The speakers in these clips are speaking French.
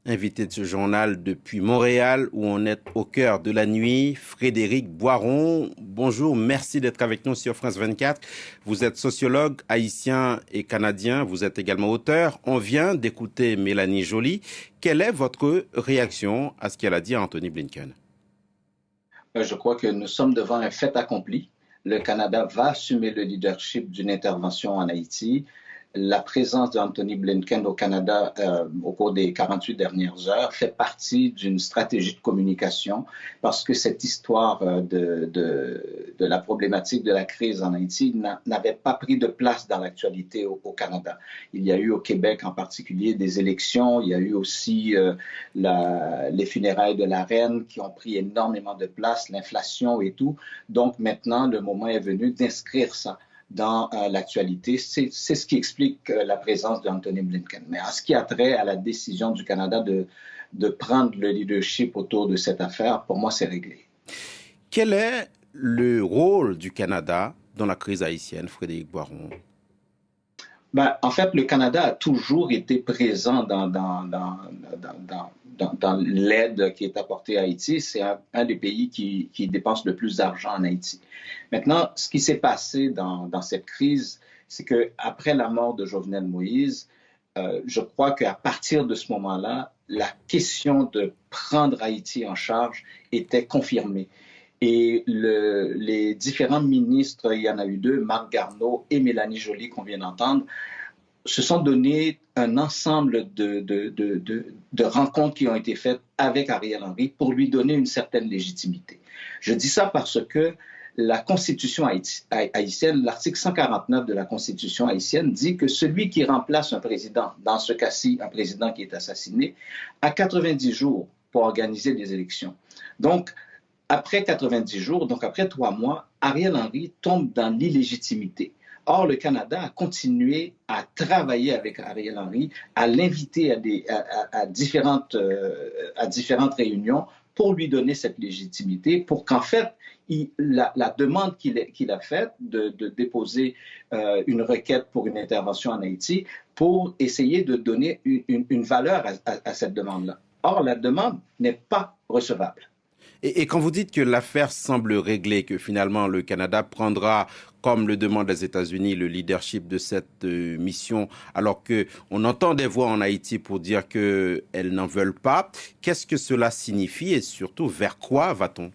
Invité de ce journal depuis Montréal, où on est au cœur de la nuit, Frédéric Boiron. Bonjour, merci d'être avec nous sur France 24. Vous êtes sociologue haïtien et canadien, vous êtes également auteur. On vient d'écouter Mélanie Joly. Quelle est votre réaction à ce qu'elle a dit à Anthony Blinken? Je crois que nous sommes devant un fait accompli. Le Canada va assumer le leadership d'une intervention en Haïti. La présence d'Anthony Blinken au Canada au cours des 48 dernières heures fait partie d'une stratégie de communication parce que cette histoire de la problématique de la crise en Haïti n'avait pas pris de place dans l'actualité au Canada. Il y a eu au Québec en particulier des élections, il y a eu aussi les funérailles de la reine qui ont pris énormément de place, l'inflation et tout. Donc maintenant, le moment est venu d'inscrire ça dans l'actualité. C'est ce qui explique la présence d'Anthony Blinken. Mais en ce qui a trait à la décision du Canada de prendre le leadership autour de cette affaire, pour moi, c'est réglé. Quel est le rôle du Canada dans la crise haïtienne, Frédéric Boiron? En fait, le Canada a toujours été présent dans l'aide qui est apportée à Haïti. C'est un des pays qui dépense le plus d'argent en Haïti. Maintenant, ce qui s'est passé dans cette crise, c'est qu'après la mort de Jovenel Moïse, je crois qu'à partir de ce moment-là, la question de prendre Haïti en charge était confirmée. Et les différents ministres, il y en a eu deux, Marc Garneau et Mélanie Joly, qu'on vient d'entendre, se sont donné un ensemble de rencontres qui ont été faites avec Ariel Henry pour lui donner une certaine légitimité. Je dis ça parce que la Constitution haïtienne, l'article 149 de la Constitution haïtienne dit que celui qui remplace un président, dans ce cas-ci un président qui est assassiné, a 90 jours pour organiser des élections. Donc, après 90 jours, donc après 3 mois, Ariel Henry tombe dans l'illégitimité. Or, le Canada a continué à travailler avec Ariel Henry, à l'inviter à différentes réunions pour lui donner cette légitimité, pour qu'en fait, la demande qu'il a faite de déposer une requête pour une intervention en Haïti, pour essayer de donner une valeur à cette demande-là. Or, la demande n'est pas recevable. Et quand vous dites que l'affaire semble réglée, que finalement le Canada prendra, comme le demandent les États-Unis, le leadership de cette mission, alors qu'on entend des voix en Haïti pour dire qu'elles n'en veulent pas, qu'est-ce que cela signifie et surtout vers quoi va-t-on?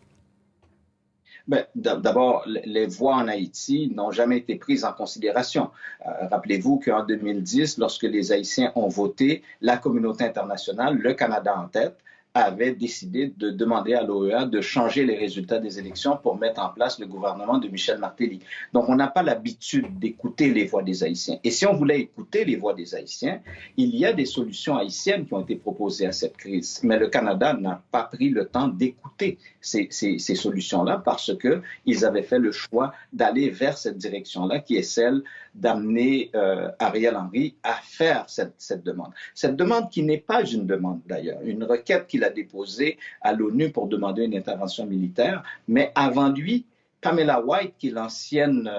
D'abord, les voix en Haïti n'ont jamais été prises en considération. Rappelez-vous qu'en 2010, lorsque les Haïtiens ont voté, la communauté internationale, le Canada en tête, avait décidé de demander à l'OEA de changer les résultats des élections pour mettre en place le gouvernement de Michel Martelly. Donc, on n'a pas l'habitude d'écouter les voix des Haïtiens. Et si on voulait écouter les voix des Haïtiens, il y a des solutions haïtiennes qui ont été proposées à cette crise. Mais le Canada n'a pas pris le temps d'écouter ces solutions-là parce qu'ils avaient fait le choix d'aller vers cette direction-là, qui est celle d'amener Ariel Henry à faire cette demande. Cette demande qui n'est pas une demande d'ailleurs, une requête qu'il a déposée à l'ONU pour demander une intervention militaire, mais avant lui, Pamela White, qui est l'ancienne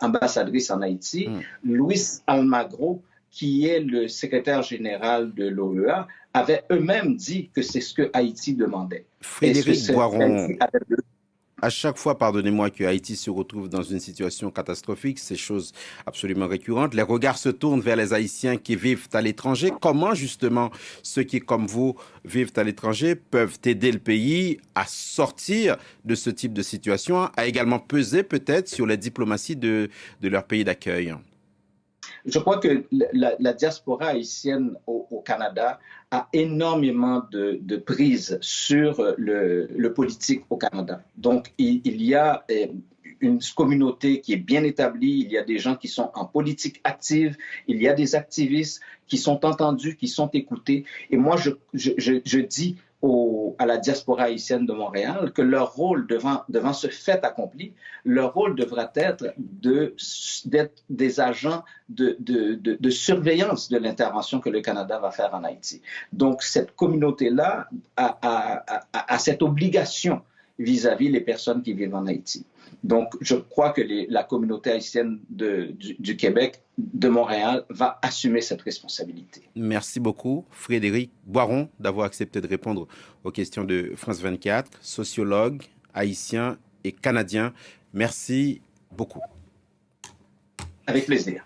ambassadrice en Haïti, Luis Almagro, qui est le secrétaire général de l'OEA, avaient eux-mêmes dit que c'est ce que Haïti demandait. Frédéric Boiron, à chaque fois, pardonnez-moi, que Haïti se retrouve dans une situation catastrophique, c'est chose absolument récurrente. Les regards se tournent vers les Haïtiens qui vivent à l'étranger. Comment, justement, ceux qui, comme vous, vivent à l'étranger peuvent aider le pays à sortir de ce type de situation, à également peser peut-être sur les diplomaties de leur pays d'accueil? Je crois que la diaspora haïtienne au Canada a énormément de prise sur le politique au Canada. Donc, il y a une communauté qui est bien établie, il y a des gens qui sont en politique active, il y a des activistes qui sont entendus, qui sont écoutés. Et moi, je dis à la diaspora haïtienne de Montréal que leur rôle devant ce fait accompli, leur rôle devra être d'être des agents de surveillance de l'intervention que le Canada va faire en Haïti. Donc, cette communauté-là a cette obligation vis-à-vis les personnes qui vivent en Haïti. Donc, je crois que la communauté haïtienne du Québec, de Montréal, va assumer cette responsabilité. Merci beaucoup, Frédéric Boiron, d'avoir accepté de répondre aux questions de France 24, sociologue, haïtien et canadien. Merci beaucoup. Avec plaisir.